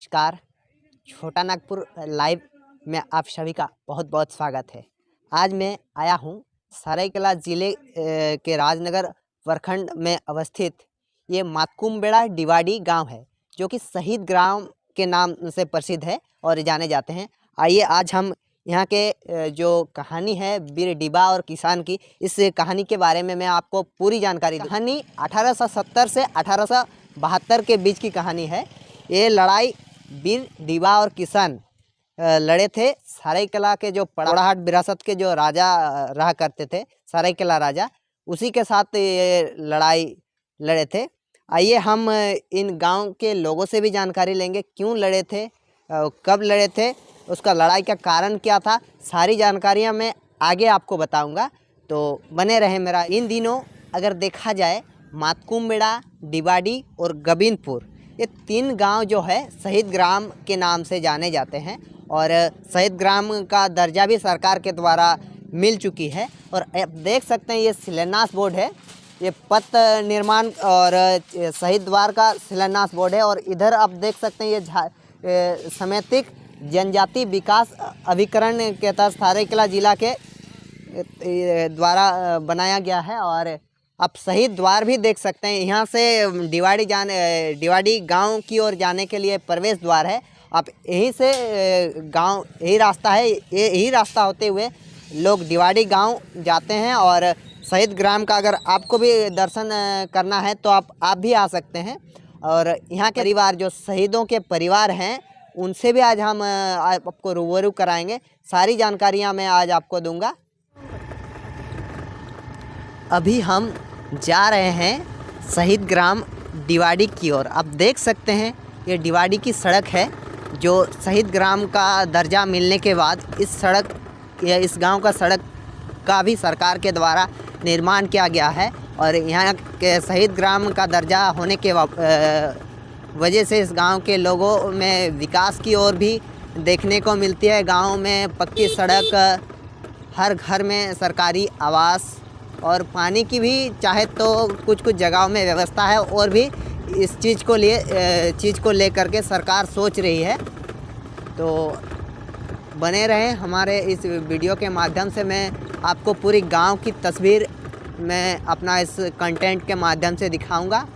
नमस्कार। छोटा नागपुर लाइव में आप सभी का बहुत बहुत स्वागत है। आज मैं आया हूँ सरायकेला ज़िले के राजनगर प्रखंड में अवस्थित ये मातकुमबेड़ा डिवाडी गांव है, जो कि शहीद ग्राम के नाम से प्रसिद्ध है और जाने जाते हैं। आइए आज हम यहाँ के जो कहानी है वीर डिबा और किसान की, इस कहानी के बारे में मैं आपको पूरी जानकारी दूँ। कहानी 1870 से 1872 के बीच की कहानी है। ये लड़ाई वीर डिबा और किसान लड़े थे। सरायकेला के जो पड़ाहाट विरासत के जो राजा रहा करते थे, सरायकेला राजा, उसी के साथ ये लड़ाई लड़े थे। आइए हम इन गांव के लोगों से भी जानकारी लेंगे, क्यों लड़े थे, कब लड़े थे, उसका लड़ाई का कारण क्या था। सारी जानकारियां मैं आगे आपको बताऊंगा, तो बने रहें मेरा। इन दिनों अगर देखा जाए मातकुमबेड़ा, डिवाडी और गोविंदपुर, ये 3 गांव जो है शहीद ग्राम के नाम से जाने जाते हैं और शहीद ग्राम का दर्जा भी सरकार के द्वारा मिल चुकी है। और आप देख सकते हैं ये शिलान्यास बोर्ड है, ये पथ निर्माण और शहीद द्वार का शिलान्यास बोर्ड है। और इधर आप देख सकते हैं ये समेतिक जनजाति विकास अभिकरण के तहत सरायकेला जिला के द्वारा बनाया गया है। और आप शहीद द्वार भी देख सकते हैं। यहाँ से डिवाडी गांव की ओर जाने के लिए प्रवेश द्वार है। आप यहीं से गांव, यही रास्ता है, यही रास्ता होते हुए लोग डिवाडी गांव जाते हैं। और शहीद ग्राम का अगर आपको भी दर्शन करना है तो आप भी आ सकते हैं। और यहाँ के परिवार, जो शहीदों के परिवार हैं, उनसे भी आज हम आपको रूबरू कराएंगे। सारी जानकारियाँ मैं आज आपको दूंगा। अभी हम जा रहे हैं शहीद ग्राम डिवाडी की ओर। आप देख सकते हैं ये डिवाडी की सड़क है, जो शहीद ग्राम का दर्जा मिलने के बाद इस गांव का सड़क का भी सरकार के द्वारा निर्माण किया गया है। और यहाँ के शहीद ग्राम का दर्जा होने के वजह से इस गांव के लोगों में विकास की ओर भी देखने को मिलती है। गांव में पक्की सड़क, हर घर में सरकारी आवास और पानी की भी चाहे तो कुछ जगहों में व्यवस्था है। और भी इस चीज़ को लेकर के सरकार सोच रही है। तो बने रहें हमारे इस वीडियो के माध्यम से। मैं आपको पूरी गांव की तस्वीर मैं अपना इस कंटेंट के माध्यम से दिखाऊंगा।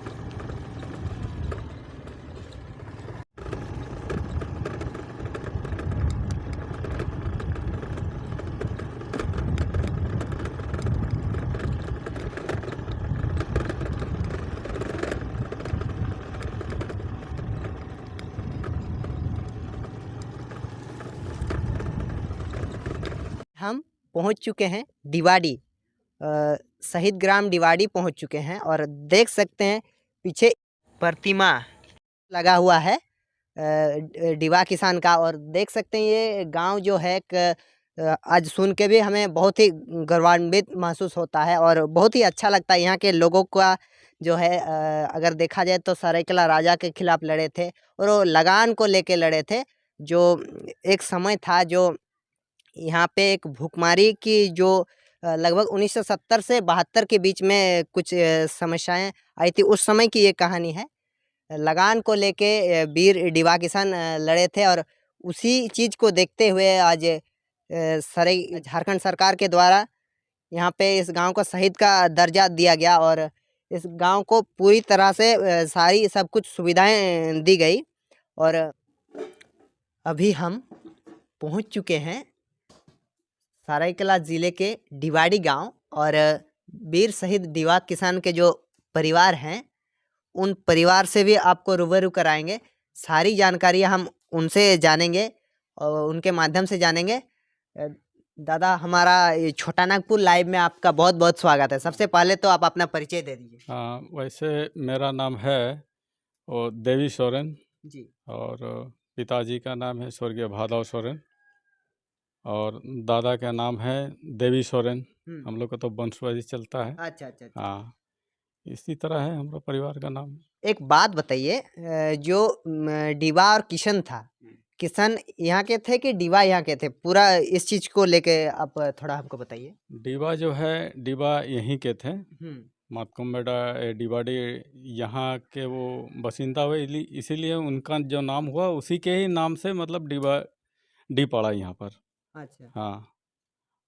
हम पहुंच चुके हैं डिवाडी, शहीद ग्राम डिवाडी पहुंच चुके हैं। और देख सकते हैं पीछे प्रतिमा लगा हुआ है डिबा किसान का। और देख सकते हैं ये गांव जो है आज सुन के भी हमें बहुत ही गौरवान्वित महसूस होता है और बहुत ही अच्छा लगता है। यहाँ के लोगों का जो है अगर देखा जाए तो सरायकेला राजा के खिलाफ लड़े थे और वो लगान को लेके लड़े थे। जो एक समय था, जो यहाँ पे एक भूखमारी की जो लगभग 1970 से 72 के बीच में कुछ समस्याएं आई थी, उस समय की ये कहानी है। लगान को लेके वीर डिबा किसान लड़े थे और उसी चीज़ को देखते हुए आज झारखंड सरकार के द्वारा यहाँ पे इस गांव को शहीद का दर्जा दिया गया और इस गांव को पूरी तरह से सारी सब कुछ सुविधाएं दी गई। और अभी हम पहुँच चुके हैं सरायकेला ज़िले के डिवाडी गांव। और वीर शहीद डिबा किसान के जो परिवार हैं, उन परिवार से भी आपको रूबरू कराएंगे। सारी जानकारियां हम उनसे जानेंगे और उनके माध्यम से जानेंगे। दादा, हमारा ये छोटा नागपुर लाइव में आपका बहुत बहुत स्वागत है। सबसे पहले तो आप अपना परिचय दे दीजिए। हाँ, वैसे मेरा नाम है और देवी सोरेन जी। और पिताजी का नाम है स्वर्गीय भादव सोरेन और दादा का नाम है देवी सोरेन। हम लोग का तो वंशवादी चलता है। अच्छा अच्छा अच्छा। हाँ, इसी तरह है हमारा परिवार का नाम। एक बात बताइए, जो डिबा और किशन था, किशन यहाँ के थे कि डिबा यहाँ के थे? पूरा इस चीज को लेके आप थोड़ा हमको बताइए। डिबा जो है, डिबा यहीं के थे मातकुम्बेडा डिवाडी यहाँ के वो बसिंदा हुए, इसीलिए उनका जो नाम हुआ उसी के ही नाम से मतलब डी पड़ा यहाँ पर। अच्छा। हाँ।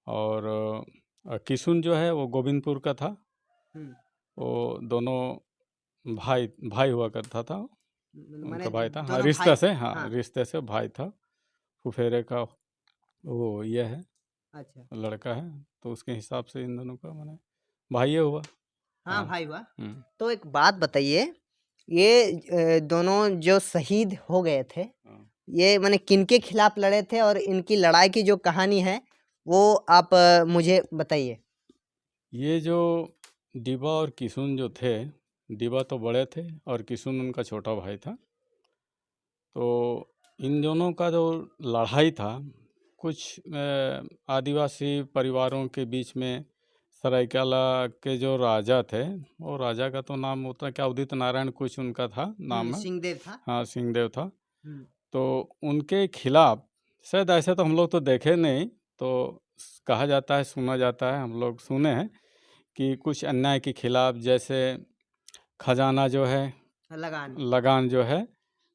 और किशुन जो है वो गोविंदपुर का था। वो दोनों भाई भाई हुआ करता था, माने उनका भाई था। हाँ, दोनों रिश्ते भाई। से, हाँ हाँ। रिश्ते से भाई था। फुफेरे का वो ये है, अच्छा। लड़का है, तो उसके हिसाब से इन दोनों का माने भाई हुआ। हाँ हाँ। भाई हुआ। हम्म। तो एक बात बताइए, ये दोनों जो शहीद हो गए थे, हाँ। ये माने किनके खिलाफ लड़े थे, और इनकी लड़ाई की जो कहानी है वो आप मुझे बताइए। ये जो डिबा और किशुन जो थे, डिबा तो बड़े थे और किशुन उनका छोटा भाई था। तो इन दोनों का जो लड़ाई था, कुछ आदिवासी परिवारों के बीच में, सरायकेला के जो राजा थे, वो राजा का तो नाम उतना क्या, उदित नारायण कुछ उनका था नाम है। सिंहदेव था। हाँ, सिंहदेव था। हम्म। तो उनके खिलाफ, शायद ऐसे तो हम लोग तो देखे नहीं, तो कहा जाता है, सुना जाता है, हम लोग सुने हैं कि कुछ अन्याय के खिलाफ, जैसे खजाना जो है, लगान। लगान जो है,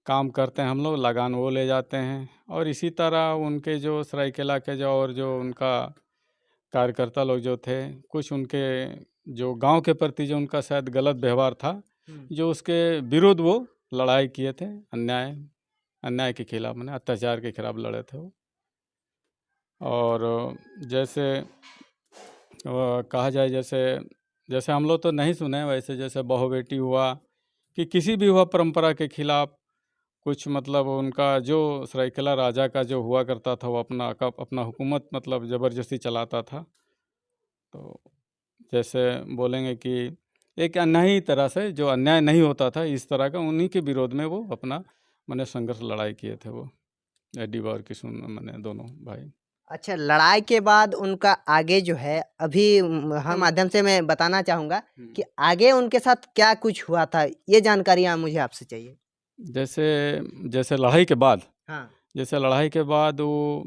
काम करते हैं हम लोग, लगान वो ले जाते हैं। और इसी तरह उनके जो सरायकेला के जो और जो उनका कार्यकर्ता लोग जो थे, कुछ उनके जो गांव के प्रति जो उनका शायद गलत व्यवहार था, जो उसके विरुद्ध वो लड़ाई किए थे, अन्याय के खिलाफ, मैंने अत्याचार के खिलाफ लड़े थे वो। और जैसे कहा जाए, जैसे जैसे हम लोग तो नहीं सुने, वैसे जैसे बहू बेटी हुआ कि किसी भी हुआ परंपरा के खिलाफ कुछ, मतलब उनका जो सरायकेला राजा का जो हुआ करता था, वो अपना हुकूमत मतलब ज़बरदस्ती चलाता था। तो जैसे बोलेंगे कि एक अन्यायी तरह से, जो अन्याय नहीं होता था इस तरह का, उन्हीं के विरोध में वो अपना मैंने संघर्ष लड़ाई किए थे वो, डिबा और किशुन, मैंने दोनों भाई। अच्छा, लड़ाई के बाद उनका आगे जो है, अभी हम माध्यम से मैं बताना चाहूँगा कि आगे उनके साथ क्या कुछ हुआ था, ये जानकारियाँ मुझे आपसे चाहिए। जैसे जैसे लड़ाई के बाद, हाँ। जैसे लड़ाई के बाद वो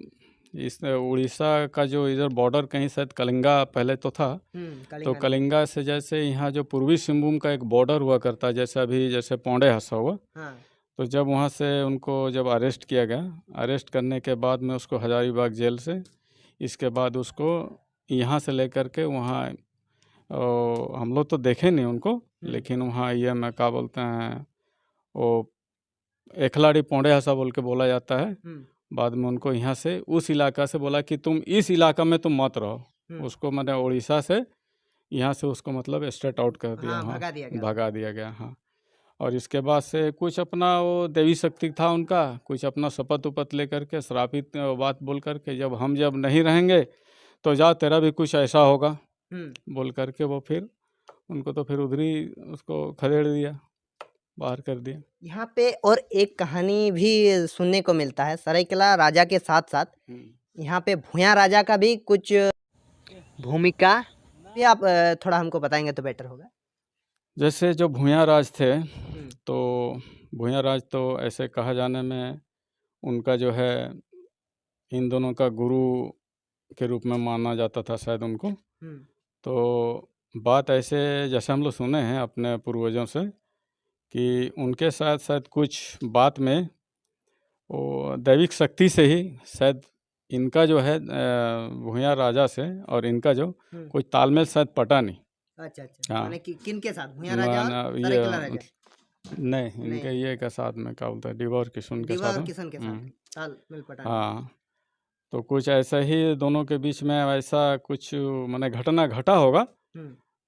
इस उड़ीसा का जो इधर बॉर्डर कहीं शायद कलिंगा पहले तो था, तो कलिंगा। कलिंगा से जैसे यहाँ जो पूर्वी सिंहभूम का एक बॉर्डर हुआ करता है, जैसे अभी जैसे पौंडे हंसा हुआ, हाँ। तो जब वहाँ से उनको जब अरेस्ट किया गया, अरेस्ट करने के बाद में उसको हजारीबाग जेल से, इसके बाद उसको यहाँ से लेकर के वहाँ, हम लोग तो देखे नहीं उनको, लेकिन वहाँ ये मैं क्या बोलते हैं, वो एखलाड़ी पौंडे हंसा बोल के बोला जाता है। बाद में उनको यहाँ से उस इलाका से बोला कि तुम इस इलाका में तुम मत रहो। उसको मैंने उड़ीसा से यहाँ से उसको मतलब स्ट्रेट आउट कर दिया, हाँ, वहाँ भगा दिया गया। भगा दिया गया। हाँ। और इसके बाद से कुछ अपना वो देवी शक्ति था उनका, कुछ अपना शपथ उपत लेकर के, श्रापित बात बोल करके, जब नहीं रहेंगे तो जा, तेरा भी कुछ ऐसा होगा बोल करके, वो फिर उनको तो फिर उधर ही उसको खदेड़ दिया, बाहर कर दिया। यहाँ पे और एक कहानी भी सुनने को मिलता है, सरायकेला राजा के साथ साथ यहाँ पे भूया राजा का भी कुछ भूमिका भी आप थोड़ा हमको बताएंगे तो बेटर होगा। जैसे जो भूया राज थे, तो भूया राज तो ऐसे कहा जाने में उनका जो है, इन दोनों का गुरु के रूप में माना जाता था शायद उनको। तो बात ऐसे, जैसे हम लोग सुने हैं अपने पूर्वजों से, कि उनके साथ साथ कुछ बात में वो दैविक शक्ति से ही शायद इनका जो है भूया राजा से और इनका जो कुछ तालमेल शायद पटा नहीं। अच्छा अच्छा। हाँ, माने कि किन के साथ, भूया राजा और सरायकेला राजा? नहीं, इनके ये का साथ में क्या बोलता है, डिबा और किशुन के डिबा साथ और में। किशन के साथ तालमेल पटा नहीं। हाँ, तो कुछ ऐसा ही दोनों के बीच में ऐसा कुछ मैंने घटना घटा होगा,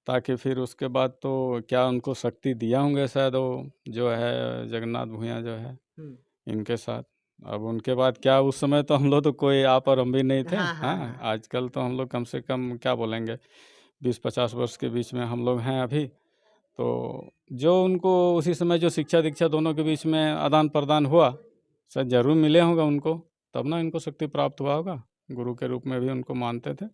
ताकि फिर उसके बाद तो क्या उनको शक्ति दिया होंगे शायद वो जो है जगन्नाथ भूया जो है इनके साथ। अब उनके बाद क्या, उस समय तो हम लोग तो कोई आप और हम भी नहीं थे। हाँ, हाँ, हाँ, हाँ। आजकल तो हम लोग कम से कम क्या बोलेंगे, 20-50 वर्ष के बीच में हम लोग हैं अभी। तो जो उनको उसी समय जो शिक्षा दीक्षा दोनों के बीच में आदान प्रदान हुआ, शायद जरूर मिले होगा उनको, तब ना इनको शक्ति प्राप्त हुआ होगा, गुरु के रूप में भी उनको मानते थे।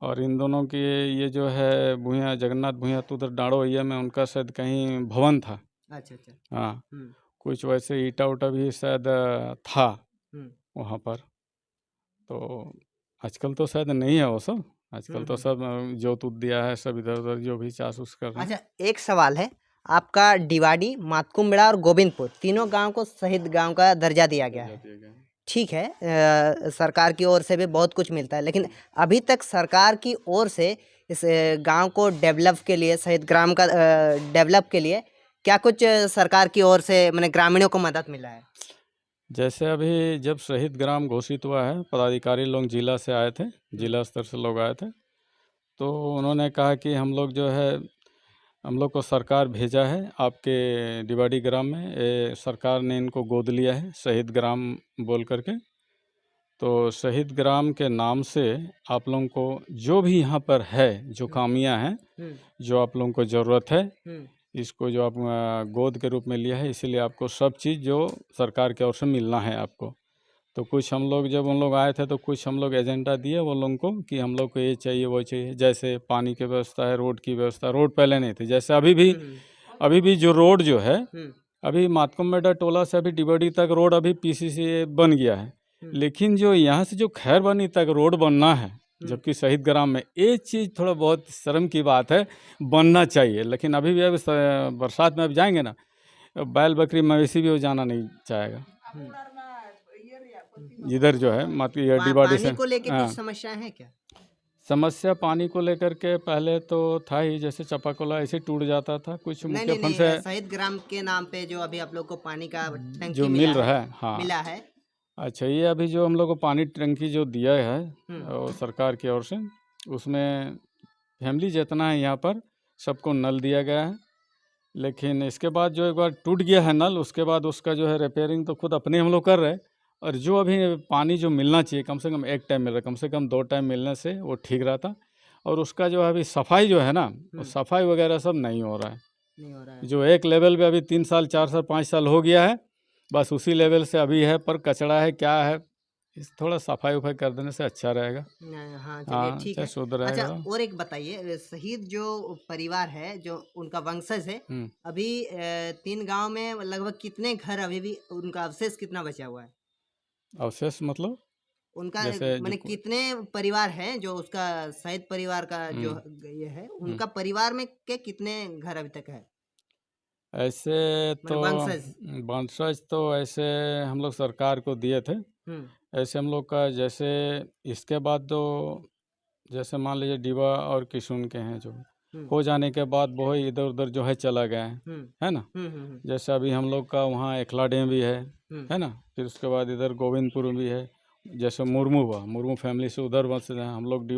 और इन दोनों की ये जो है भूया, जगन्नाथ भूया, तो उधर डाड़ोइया में उनका शायद कहीं भवन था। अच्छा अच्छा। हाँ, कुछ वैसे ईटा उटा भी शायद था वहाँ पर। तो आजकल तो शायद नहीं है वो सब, आजकल तो सब जोत उत दिया है, सब इधर उधर जो भी चाष उस कर रहे हैं। अच्छा, एक सवाल है, आपका डिवाडी, मातकुम्बड़ा और गोविंदपुर तीनों गांव को शहीद गांव का दर्जा दिया गया है। ठीक है, सरकार की ओर से भी बहुत कुछ मिलता है, लेकिन अभी तक सरकार की ओर से इस गांव को डेवलप के लिए, शहीद ग्राम का डेवलप के लिए क्या कुछ सरकार की ओर से मैंने ग्रामीणों को मदद मिला है? जैसे अभी जब शहीद ग्राम घोषित हुआ है, पदाधिकारी लोग जिला से आए थे, जिला स्तर से लोग आए थे, तो उन्होंने कहा कि हम लोग जो है, हम लोग को सरकार भेजा है आपके डिवाडी ग्राम में, सरकार ने इनको गोद लिया है शहीद ग्राम बोल करके। तो शहीद ग्राम के नाम से आप लोगों को जो भी यहाँ पर है, जो खामियाँ हैं, जो आप लोगों को ज़रूरत है, इसको जो आप गोद के रूप में लिया है, इसीलिए आपको सब चीज़ जो सरकार की ओर से मिलना है आपको। तो कुछ हम लोग जब उन लोग आए थे तो कुछ हम लोग एजेंडा दिए वो लोगों को कि हम लोग को ये चाहिए वो चाहिए, जैसे पानी की व्यवस्था है, रोड की व्यवस्था। रोड पहले नहीं थी, जैसे अभी भी जो रोड जो है, अभी मातकुम्बेडा टोला से अभी डिबड़ी तक रोड अभी पीसीसी बन गया है, लेकिन जो यहाँ से जो खैरबनी तक रोड बनना है, जबकि शहीद ग्राम में ये चीज़ थोड़ा बहुत शर्म की बात है, बनना चाहिए। लेकिन अभी भी अभी बरसात में अब जाएंगे ना, बैल बकरी मवेशी भी वो जाना नहीं चाहेगा इधर जो है डिवाडी से। पानी को लेके हाँ, कुछ समस्याएं हैं क्या? समस्या पानी को लेकर के पहले तो था ही, जैसे चापाकला ऐसे टूट जाता था, कुछ नहीं मुख्य नहीं फंड नहीं, से शहीद ग्राम के नाम पे जो अभी आप लोग को पानी का टंकी जो मिला मिल है, रहा है। हाँ, मिला है। अच्छा, ये अभी जो हम लोग को पानी टंकी जो दिया है और सरकार की ओर से, उसमें फैमिली जितना है यहाँ पर सबको नल दिया गया है। लेकिन इसके बाद जो एक बार टूट गया है नल, उसके बाद उसका जो है रिपेयरिंग तो खुद अपने हम लोग कर रहे हैं। और जो अभी पानी जो मिलना चाहिए, कम से कम एक टाइम मिल रहा है, कम से कम 2 टाइम मिलने से वो ठीक रहता। और उसका जो है अभी सफाई जो है ना, वो सफाई वगैरह सब नहीं हो रहा है। नहीं हो रहा है। जो एक लेवल पे अभी 3 साल 4 साल 5 साल हो गया है, बस उसी लेवल से अभी है, पर कचरा है क्या है, इस थोड़ा सफाई उफाई कर देने से अच्छा रहेगा। हाँ चलिए हाँ, ठीक चाहे है। शुद्ध अच्छा, रहेगा। और एक बताइए, शहीद जो परिवार है, जो उनका वंशज है, अभी 3 गांव में लगभग कितने घर अभी भी उनका अवशेष कितना बचा हुआ है? अवशेष मतलब उनका जैसे मैंने कितने परिवार हैं जो उसका शहीद परिवार का जो ये है, उनका परिवार में के कितने घर अभी तक है, ऐसे तो मैंने वंशज? वंशज तो ऐसे हम लोग सरकार को दिए थे। ऐसे हम लोग का जैसे इसके बाद तो जैसे मान लीजिए डीवा और किशुन के हैं, जो हो जाने के बाद वो इधर उधर जो है चला गया है ना। जैसे अभी हम लोग का वहाँ एकला डैम भी है ना। फिर उसके बाद इधर गोविंदपुर भी है। जैसे मुर्मू हुआ, मुर्मू फैमिली से उधर बस हम लोग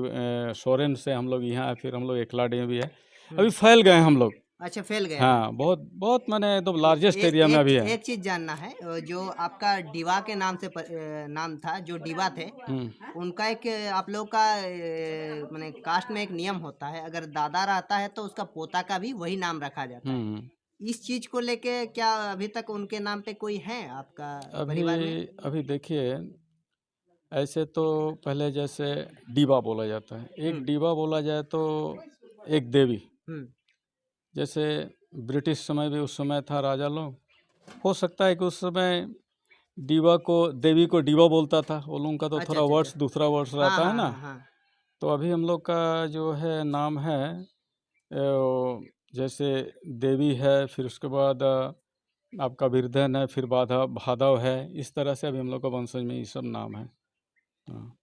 सोरेन से हम लोग यहाँ, फिर हम लोग एकला डैम भी है। अभी फैल गए हम लोग। अच्छा, फैल गए हैं। हाँ, बहुत बहुत मैंने तो लार्जेस्ट एरिया में एक अभी है। एक चीज जानना है, जो आपका डीवा के नाम से नाम था, जो डीवा थे, उनका एक आप लोग का माने कास्ट में एक नियम होता है, अगर दादा रहता है तो उसका पोता का भी वही नाम रखा जाता है। इस चीज को लेके क्या अभी तक उनके नाम पे कोई है आपका अभी परिवार में? अभी देखिए, ऐसे तो पहले जैसे डीवा बोला जाता है, एक डीवा बोला जाए तो एक देवी। जैसे ब्रिटिश समय भी उस समय था, राजा लोग, हो सकता है कि उस समय डीवा को, देवी को डीवा बोलता था। वो लोगों का तो अच्छा थोड़ा अच्छा वर्ड्स अच्छा। दूसरा वर्ड्स हाँ रहता है हाँ ना। हाँ हाँ। तो अभी हम लोग का जो है नाम है जैसे देवी है, फिर उसके बाद आपका बिरधन है, फिर भादव है। इस तरह से अभी हम लोग का वंशज में ये सब नाम है। हाँ,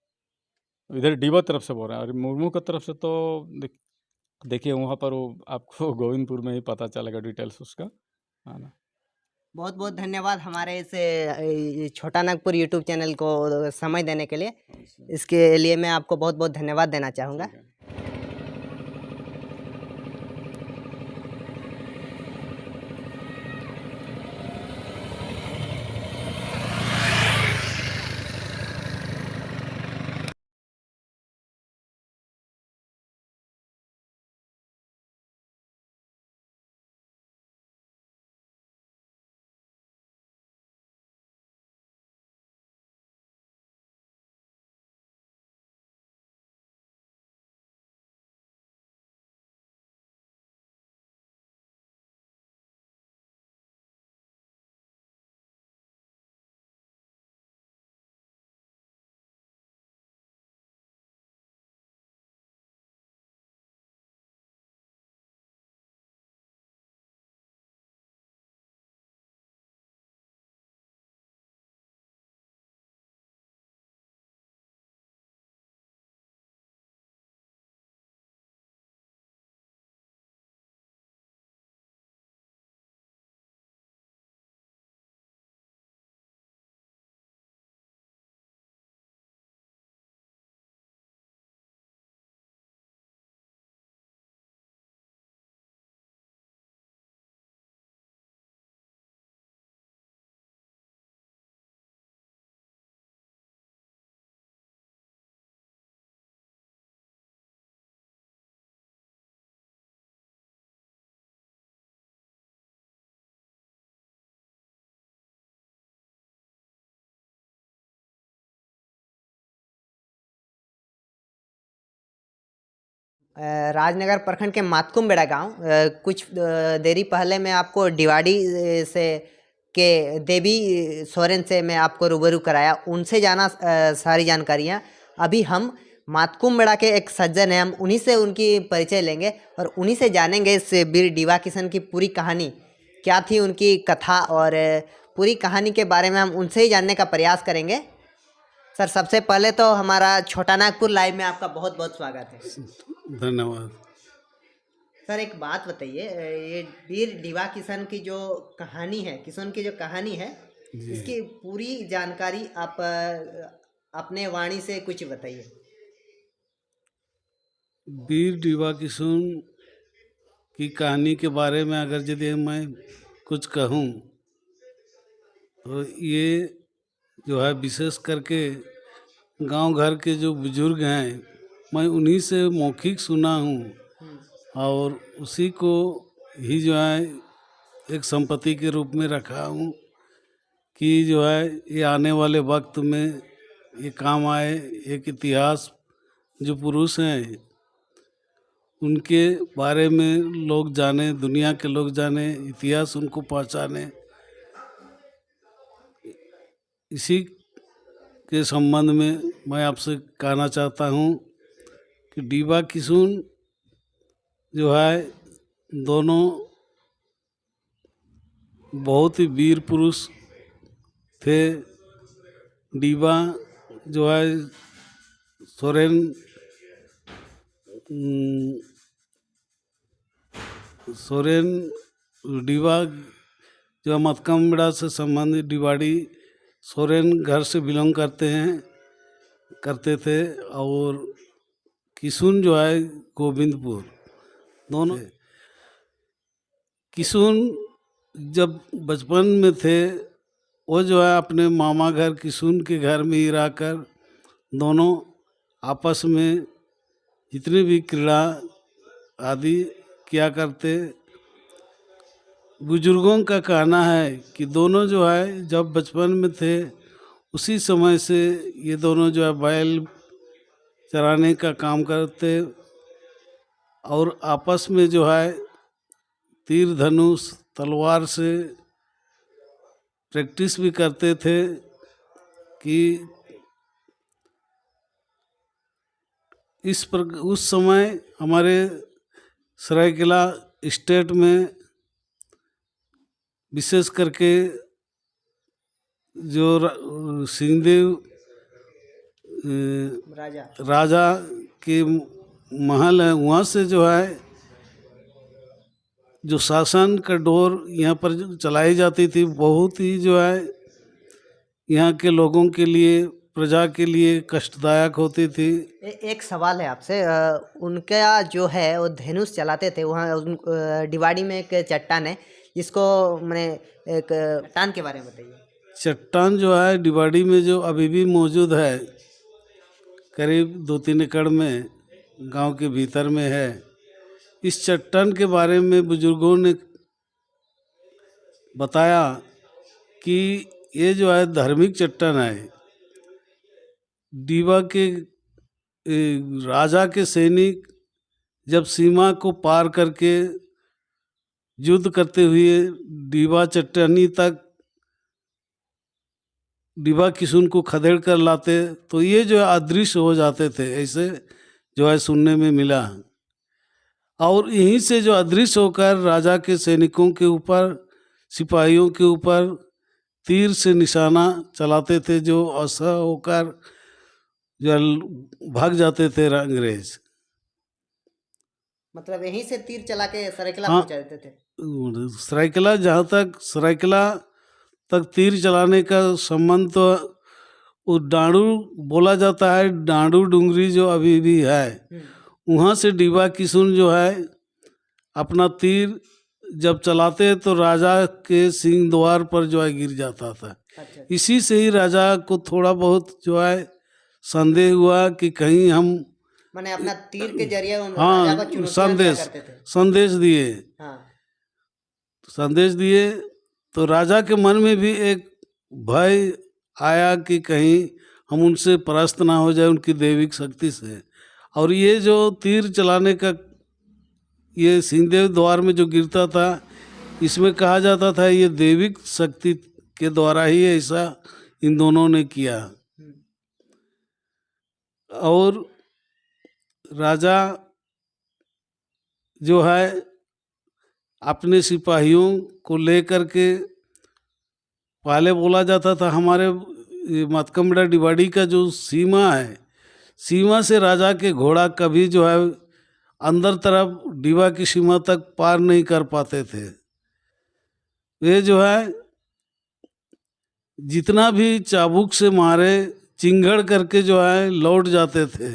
इधर डीवा तरफ से बोल रहे हैं। और मुर्मू की तरफ से तो देखिए वहाँ पर वो आपको गोविंदपुर में ही पता चलेगा डिटेल्स उसका, है ना। बहुत बहुत धन्यवाद हमारे इस छोटा नागपुर यूट्यूब चैनल को समय देने के लिए। इसके लिए मैं आपको बहुत बहुत धन्यवाद देना चाहूँगा। राजनगर प्रखंड के मातकुमबेड़ा गांव। कुछ देरी पहले मैं आपको डिवाड़ी से के देवी सोरेन से मैं आपको रूबरू कराया, उनसे जाना सारी जानकारियाँ। अभी हम मातकुमबेड़ा के एक सज्जन हैं, हम उन्हीं से उनकी परिचय लेंगे और उन्हीं से जानेंगे इस वीर डीवा किशन की पूरी कहानी क्या थी, उनकी कथा और पूरी कहानी के बारे में हम उनसे ही जानने का प्रयास करेंगे। सर, सबसे पहले तो हमारा छोटा नागपुर लाइव में आपका बहुत बहुत स्वागत है। धन्यवाद। सर, एक बात बताइए, ये वीर डीवा किशन की जो कहानी है, किशन की जो कहानी है, इसकी पूरी जानकारी आप अपने वाणी से कुछ बताइए। वीर डीवा किशन की कहानी के बारे में अगर यदि मैं कुछ कहूँ तो ये जो है विशेष करके गांव घर के जो बुजुर्ग हैं, मैं उन्हीं से मौखिक सुना हूँ और उसी को ही जो है एक संपत्ति के रूप में रखा हूँ कि जो है ये आने वाले वक्त में ये काम आए। एक इतिहास जो पुरुष हैं उनके बारे में लोग जाने, दुनिया के लोग जाने, इतिहास उनको पहचाने। इसी के संबंध में मैं आपसे कहना चाहता हूँ कि डीवा किशन जो है दोनों बहुत ही वीर पुरुष थे। डीवा जो है सोरेन डीवा जो मातकुमबेड़ा से संबंधित डिवाड़ी सोरेन घर से बिलोंग करते थे और किशन जो है गोविंदपुर। दोनों किशन जब बचपन में थे वो जो है अपने मामा घर किशन के घर में ही रहकर दोनों आपस में जितनी भी क्रीड़ा आदि किया करते। बुजुर्गों का कहना है कि दोनों जो है जब बचपन में थे उसी समय से ये दोनों जो है बैल चराने का काम करते और आपस में जो है तीर धनुष तलवार से प्रैक्टिस भी करते थे कि उस समय हमारे सरायकेला स्टेट में विशेष करके जो सिंहदेव राजा के महल है, वहाँ से जो है जो शासन का डोर यहाँ पर चलाई जाती थी, बहुत ही जो है यहाँ के लोगों के लिए, प्रजा के लिए कष्टदायक होती थी। एक सवाल है आपसे, उनका जो है वो धनुष चलाते थे, वहाँ डिवाड़ी में एक चट्टान है जिसको मैंने एक चट्टान के बारे में बताइए। चट्टान जो है डिवाड़ी में जो अभी भी मौजूद है, करीब 2-3 एकड़ में गांव के भीतर में है। इस चट्टान के बारे में बुजुर्गों ने बताया कि ये जो है धार्मिक चट्टान है। डीवा के राजा के सैनिक जब सीमा को पार करके युद्ध करते हुए डीवा चट्टानी तक डीवा किशन को खदेड़ कर लाते तो ये जो है अदृश्य हो जाते थे, ऐसे जो है सुनने में मिला। और यहीं से जो अदृश्य होकर राजा के सैनिकों के ऊपर, सिपाहियों के ऊपर तीर से निशाना चलाते थे, जो असह्य होकर जो भाग जाते थे अंग्रेज। मतलब यहीं से तीर चला के सरायकेला पहुंचा देते थे। सरायकेला, जहाँ तक सरायकेला तक तीर चलाने का संबंध तो वो डांडू बोला जाता है, डांडू डूंगरी जो अभी भी है, वहाँ से डीवा किशन जो है अपना तीर जब चलाते तो राजा के सिंह द्वार पर जो है गिर जाता था। अच्छा। इसी से ही राजा को थोड़ा बहुत जो है संदेह हुआ कि कहीं हम मैंने अपना तीर के जरिए उन हाँ राजा को चुनौतियां दिया करते थे। संदेश दिए। हाँ। संदेश दिए तो राजा के मन में भी एक भय आया कि कहीं हम उनसे परास्त ना हो जाए उनकी दैविक शक्ति से। और ये जो तीर चलाने का ये सिंहदेव द्वार में जो गिरता था, इसमें कहा जाता था ये दैविक शक्ति के द्वारा ही ऐसा इन दोनों ने किया। और राजा जो है अपने सिपाहियों को लेकर के, पहले बोला जाता था हमारे मातकमबेड़ा डिवाड़ी का जो सीमा है, सीमा से राजा के घोड़ा कभी जो है अंदर तरफ डीवा की सीमा तक पार नहीं कर पाते थे। वे जो है जितना भी चाबुक से मारे चिंगड़ करके जो है लौट जाते थे।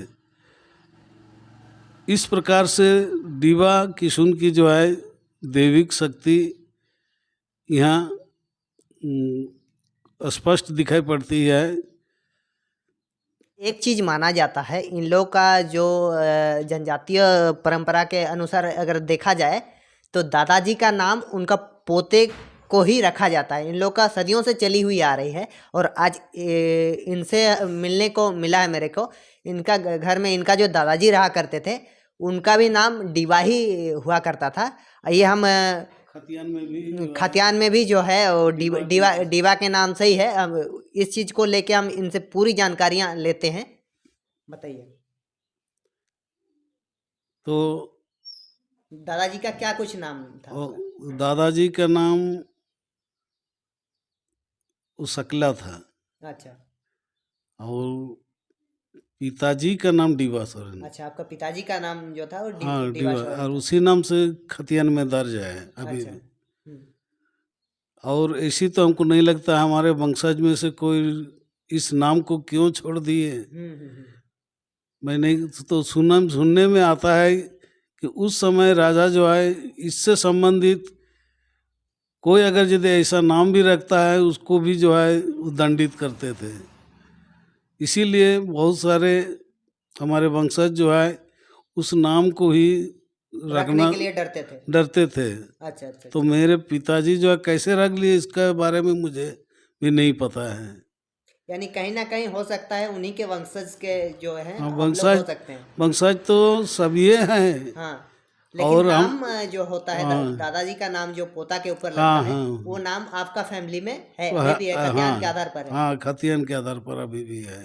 इस प्रकार से डीवा किशुन की जो है दैविक शक्ति यहाँ स्पष्ट दिखाई पड़ती है। एक चीज़ माना जाता है इन लोग का जो जनजातीय परंपरा के अनुसार अगर देखा जाए तो दादाजी का नाम उनका पोते को ही रखा जाता है। इन लोग का सदियों से चली हुई आ रही है और आज इनसे मिलने को मिला है मेरे को। इनका घर में इनका जो दादाजी रहा करते थे उनका भी नाम डीवा ही हुआ करता था। ये हम खतियान में भी जो है वो डीवा के नाम से ही है। अब इस चीज़ को लेके हम इनसे पूरी जानकारियाँ लेते हैं। बताइए तो दादाजी का क्या कुछ नाम था? दादाजी का नाम उसकला था। अच्छा, और पिताजी का नाम डीवा सोरेन। अच्छा, आपका पिताजी का नाम जो था वो हाँ डीवा डीवा, सोरेन और था। उसी नाम से खतियान में दर्ज है अभी अच्छा, भी। और ऐसी तो हमको नहीं लगता हमारे वंशज में से कोई इस नाम को क्यों छोड़ दिए। मैंने तो सुनने में आता है कि उस समय राजा जो है इससे संबंधित कोई अगर यदि ऐसा नाम भी रखता है उसको भी जो है दंडित करते थे। इसीलिए बहुत सारे हमारे वंशज जो है उस नाम को ही रखने के लिए डरते थे। अच्छा, अच्छा, तो मेरे पिताजी जो है कैसे रख लिए इसके बारे में मुझे भी नहीं पता है। यानी कहीं ना कहीं हो सकता है उन्हीं के वंशज के जो है हाँ, आप लोग हो सकते हैं। वंशज तो सभी हैं। हाँ, लेकिन और नाम जो होता है हाँ, दादाजी का नाम जो पोता के ऊपर लगता हाँ, है हाँ, वो नाम आपका फैमिली में है, हाँ, अभी भी है, खतियान के आधार पर है। हाँ खतियान के आधार पर अभी भी है।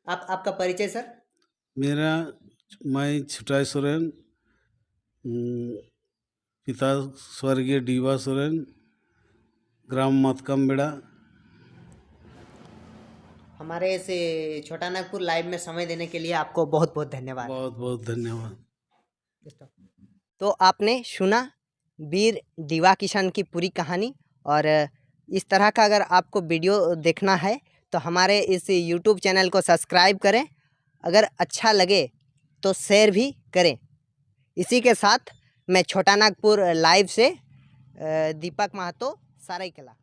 आपका परिचय सर? मैं छुटाई सोरेन, पिता स्वर्गीय डीवा सोरेन, ग्राम मातकमबेड़ा। हमारे इस छोटा नागपुर लाइव में समय देने के लिए आपको बहुत बहुत धन्यवाद। बहुत बहुत धन्यवाद। तो आपने सुना वीर डीवा किशन की पूरी कहानी। और इस तरह का अगर आपको वीडियो देखना है तो हमारे इस YouTube चैनल को सब्सक्राइब करें। अगर अच्छा लगे तो शेयर भी करें। इसी के साथ मैं छोटा नागपुर लाइव से दीपक महतो, सरायकेला।